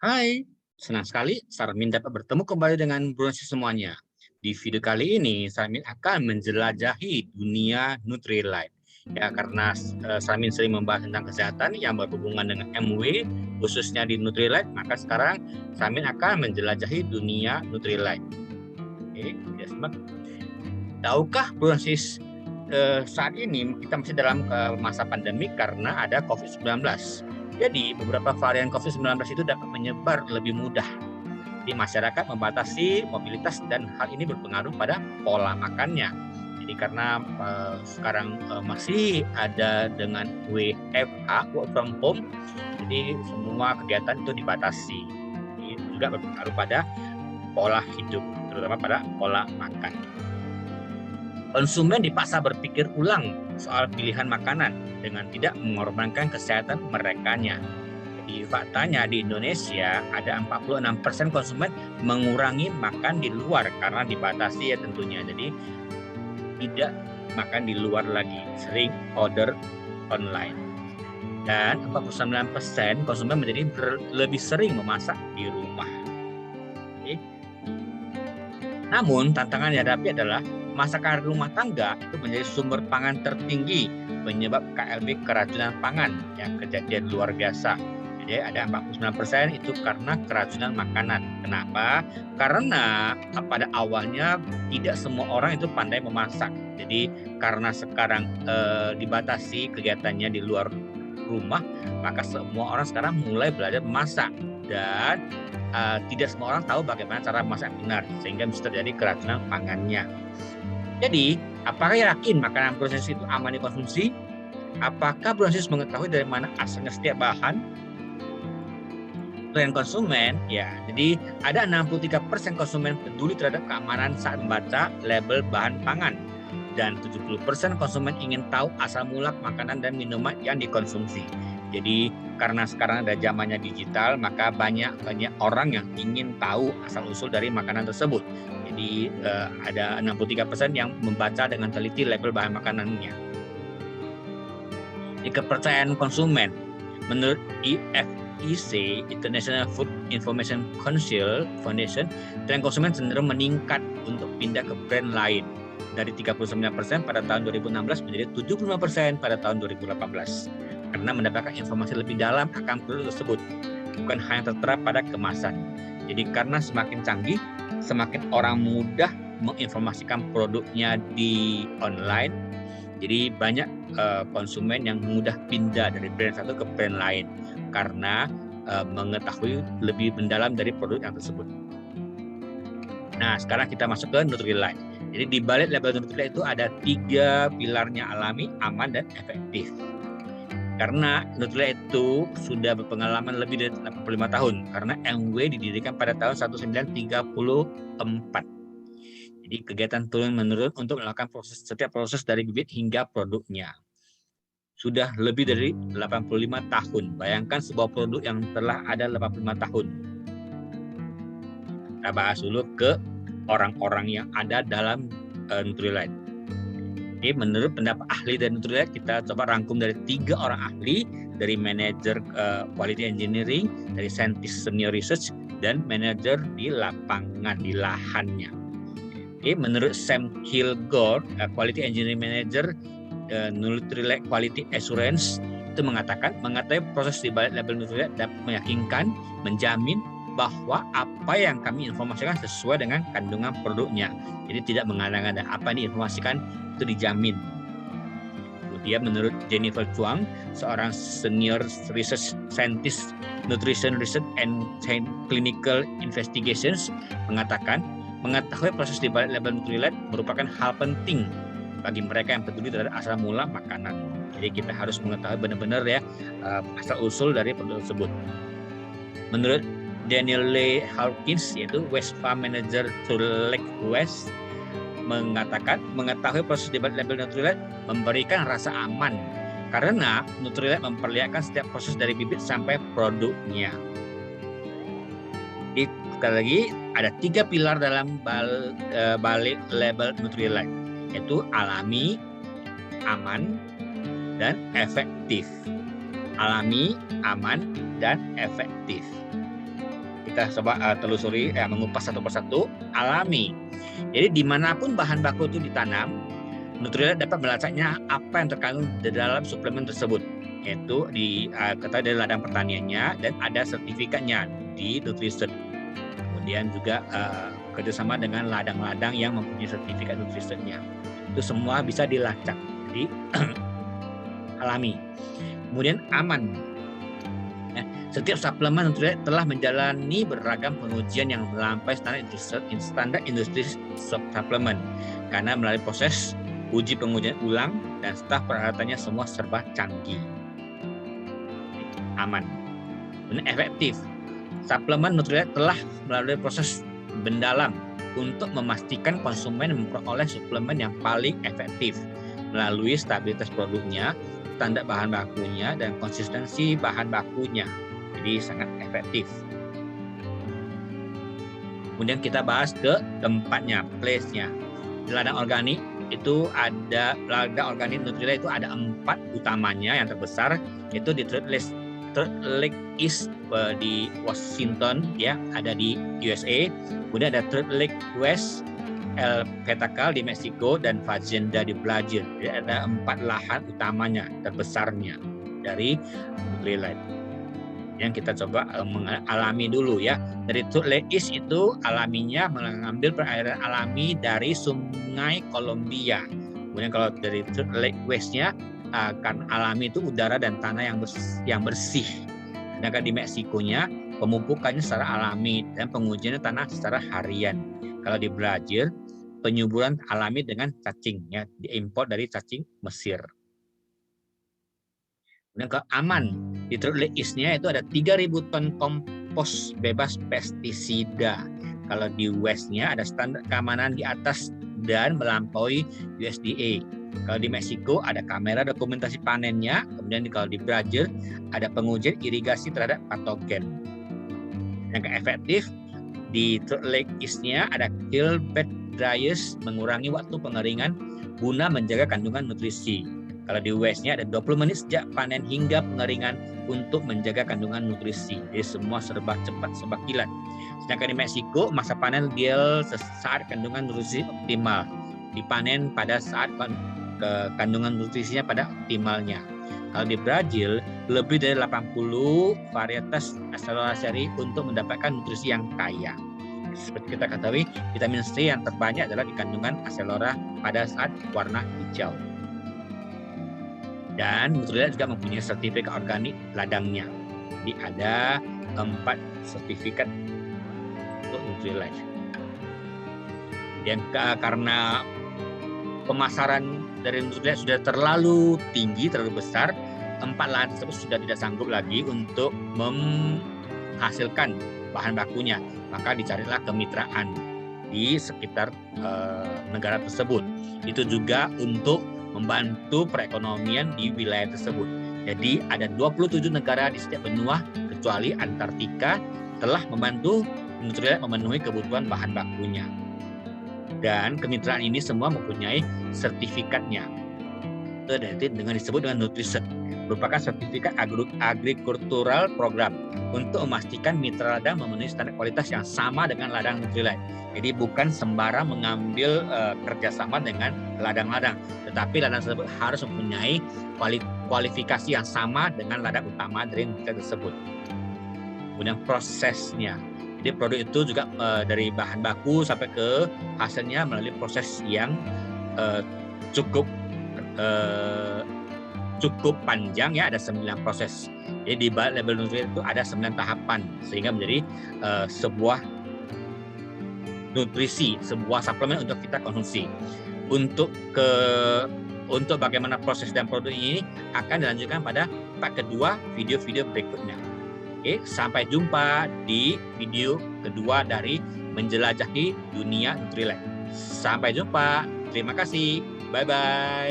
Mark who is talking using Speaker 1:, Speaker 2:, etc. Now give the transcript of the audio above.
Speaker 1: Hai, senang sekali Sarmin dapat bertemu kembali dengan Bronsi semuanya. Di video kali ini, Sarmin akan menjelajahi dunia Nutrilite. Ya, karena Sarmin sering membahas tentang kesehatan yang berhubungan dengan MW, khususnya di Nutrilite, maka sekarang Sarmin akan menjelajahi dunia Nutrilite. Oke, ya, simak. Tahukah Bronsis saat ini kita masih dalam masa pandemi karena ada COVID-19. Jadi beberapa varian COVID-19 itu dapat menyebar lebih mudah. Di masyarakat membatasi mobilitas dan hal ini berpengaruh pada pola makannya. Jadi karena sekarang masih ada dengan WFH, work from home, jadi semua kegiatan itu dibatasi. Ini juga berpengaruh pada pola hidup, terutama pada pola makan. Konsumen dipaksa berpikir ulang soal pilihan makanan dengan tidak mengorbankan kesehatan merekanya. Di faktanya di Indonesia ada 46% konsumen mengurangi makan di luar karena dibatasi ya tentunya. Jadi tidak makan di luar lagi, sering order online. Dan 49% konsumen menjadi lebih sering memasak di rumah. Oke. Namun tantangan yang dihadapi adalah masakan rumah tangga itu menjadi sumber pangan tertinggi penyebab KLB keracunan pangan yang kejadian luar biasa. Jadi ada 49% itu karena keracunan makanan. Kenapa? Karena pada awalnya tidak semua orang itu pandai memasak. Jadi karena sekarang dibatasi kegiatannya di luar rumah, maka semua orang sekarang mulai belajar memasak dan tidak semua orang tahu bagaimana cara memasak benar sehingga bisa terjadi keracunan pangannya. Jadi, apakah yakin makanan proses itu aman dikonsumsi? Apakah Bronsis mengetahui dari mana asalnya setiap bahan? Tren konsumen, ya. Jadi ada 63% konsumen peduli terhadap keamanan saat membaca label bahan pangan dan 70% konsumen ingin tahu asal mula makanan dan minuman yang dikonsumsi. Jadi karena sekarang ada zamannya digital, maka banyak orang yang ingin tahu asal usul dari makanan tersebut. Jadi ada 63% yang membaca dengan teliti label bahan makanannya. Di kepercayaan konsumen, menurut IFIC (International Food Information Council Foundation), tren konsumen cenderung meningkat untuk pindah ke brand lain dari 39% pada tahun 2016 menjadi 75% pada tahun 2018 karena mendapatkan informasi lebih dalam akan produk tersebut, bukan hanya tertera pada kemasan. Jadi karena semakin canggih, semakin orang mudah menginformasikan produknya di online, jadi banyak konsumen yang mudah pindah dari brand satu ke brand lain karena mengetahui lebih mendalam dari produk yang tersebut. Nah, sekarang kita masuk ke Nutrilite. Jadi di balik label Nutrilite itu ada 3 pilarnya: alami, aman, dan efektif. Karena Nutrilite itu sudah berpengalaman lebih dari 85 tahun karena MW didirikan pada tahun 1934. Jadi kegiatan turun-menurun untuk melakukan setiap proses dari bibit hingga produknya. Sudah lebih dari 85 tahun. Bayangkan sebuah produk yang telah ada 85 tahun. Kita bahas dulu ke orang-orang yang ada dalam Nutrilite. Jadi menurut pendapat ahli dari Nutrilite, kita coba rangkum dari 3 orang ahli, dari manajer quality engineering, dari scientist senior research, dan manajer di lapangan, di lahannya. Jadi menurut Sam Kilgore, quality engineering manager Nutrilite Quality Assurance, itu mengatakan mengetahui proses di balik label Nutrilite dapat meyakinkan, menjamin bahwa apa yang kami informasikan sesuai dengan kandungan produknya. Jadi tidak mengada-ngada, apa yang diinformasikan itu dijamin. Kemudian menurut Jennifer Chuang, seorang senior research scientist nutrition research and clinical investigations, mengatakan mengetahui proses di balik label Nutrilite merupakan hal penting bagi mereka yang peduli terhadap asal mula makanan. Jadi kita harus mengetahui benar-benar ya asal usul dari produk tersebut. Menurut Daniel Lee Hawkins, yaitu West Farm Manager to Lake West, mengatakan mengetahui proses di balik label Nutrilite memberikan rasa aman karena Nutrilite memperlihatkan setiap proses dari bibit sampai produknya. Jadi, sekali lagi ada 3 pilar dalam balik label Nutrilite, yaitu alami, aman, dan efektif. Alami, aman, dan efektif. kita coba telusuri, mengupas satu persatu, alami. Jadi dimanapun bahan baku itu ditanam, Nutrilite dapat melacaknya apa yang terkandung di dalam suplemen tersebut, yaitu ketahui dari ladang pertaniannya dan ada sertifikatnya di Nutrisert. Kemudian juga kerjasama dengan ladang-ladang yang mempunyai sertifikat Nutrisertnya. Itu semua bisa dilacak, jadi alami. Kemudian aman. Setiap suplemen Nutrilite telah menjalani beragam pengujian yang melampaui standar industri suplemen karena melalui proses uji pengujian ulang dan staf peralatannya semua serba canggih. Aman. Kemudian efektif. Suplemen Nutrilite telah melalui proses mendalam untuk memastikan konsumen memperoleh suplemen yang paling efektif melalui stabilitas produknya, standar bahan bakunya, dan konsistensi bahan bakunya. Jadi sangat efektif. Kemudian kita bahas ke tempatnya, place-nya. Di ladang organik itu ada Nutrilite itu ada 4 utamanya. Yang terbesar itu di Third Lake East di Washington, ya, ada di USA. Kemudian ada Third Lake West, El Petacal di Meksiko, dan Fazenda di Brazil. Jadi ada 4 lahan utamanya terbesarnya dari Nutrilite. Yang kita coba mengalami dulu, ya. Dari Third Lake East itu alaminya mengambil perairan alami dari Sungai Columbia. Kemudian kalau dari Third Lake West-nya kan alami itu udara dan tanah yang bersih. Sedangkan di Meksikonya pemupukannya secara alami dan pengujiannya tanah secara harian. Kalau di Brazil penyuburan alami dengan cacing, ya, diimpor dari cacing Mesir. Kemudian ke aman, di Third Lake East-nya itu ada 3.000 ton kompos bebas pestisida. Kalau di West-nya ada standar keamanan di atas dan melampaui USDA. Kalau di Meksiko ada kamera dokumentasi panennya. Kemudian kalau di Brazil ada pengujian irigasi terhadap patogen. Yang efektif di Third Lake East-nya ada kill bed dryers, mengurangi waktu pengeringan guna menjaga kandungan nutrisi. Kalau di West-nya ada 20 menit sejak panen hingga pengeringan untuk menjaga kandungan nutrisi. Jadi semua serba cepat, serba kilat. Sedangkan di Meksiko masa panen ideal saat kandungan nutrisi optimal. Dipanen pada saat kandungan nutrisinya pada optimalnya. Kalau di Brazil lebih dari 80 varietas accelera untuk mendapatkan nutrisi yang kaya. Seperti kita ketahui, vitamin C yang terbanyak adalah di kandungan accelera pada saat warna hijau. Dan Nutrilite juga mempunyai sertifikat organik ladangnya. Jadi ada 4 sertifikat untuk Nutrilite. Dan karena pemasaran dari Nutrilite sudah terlalu tinggi, terlalu besar, 4 lahan tersebut sudah tidak sanggup lagi untuk menghasilkan bahan bakunya. Maka dicarilah kemitraan di sekitar negara tersebut. Itu juga untuk membantu perekonomian di wilayah tersebut. Jadi ada 27 negara di setiap benua kecuali Antartika telah membantu Nutrilite memenuhi kebutuhan bahan bakunya. Dan kemitraan ini semua mempunyai sertifikatnya. Dengan disebut dengan Nutrisert, merupakan sertifikat agrikultural program untuk memastikan mitra ladang memenuhi standar kualitas yang sama dengan ladang Nutrilite. Jadi bukan sembarang mengambil kerjasama dengan ladang-ladang, tetapi ladang tersebut harus mempunyai kualifikasi yang sama dengan ladang utama dari Nutrilite tersebut. Kemudian prosesnya, jadi produk itu juga dari bahan baku sampai ke hasilnya melalui proses yang cukup panjang, ya, ada 9 proses. Jadi di label Nutrilite itu ada 9 tahapan sehingga menjadi sebuah nutrisi, sebuah suplemen untuk kita konsumsi. Untuk bagaimana proses dan produk ini akan dilanjutkan pada part kedua video-video berikutnya. Oke, sampai jumpa di video kedua dari menjelajahi dunia Nutrilite. Sampai jumpa. Terima kasih. Bye-bye.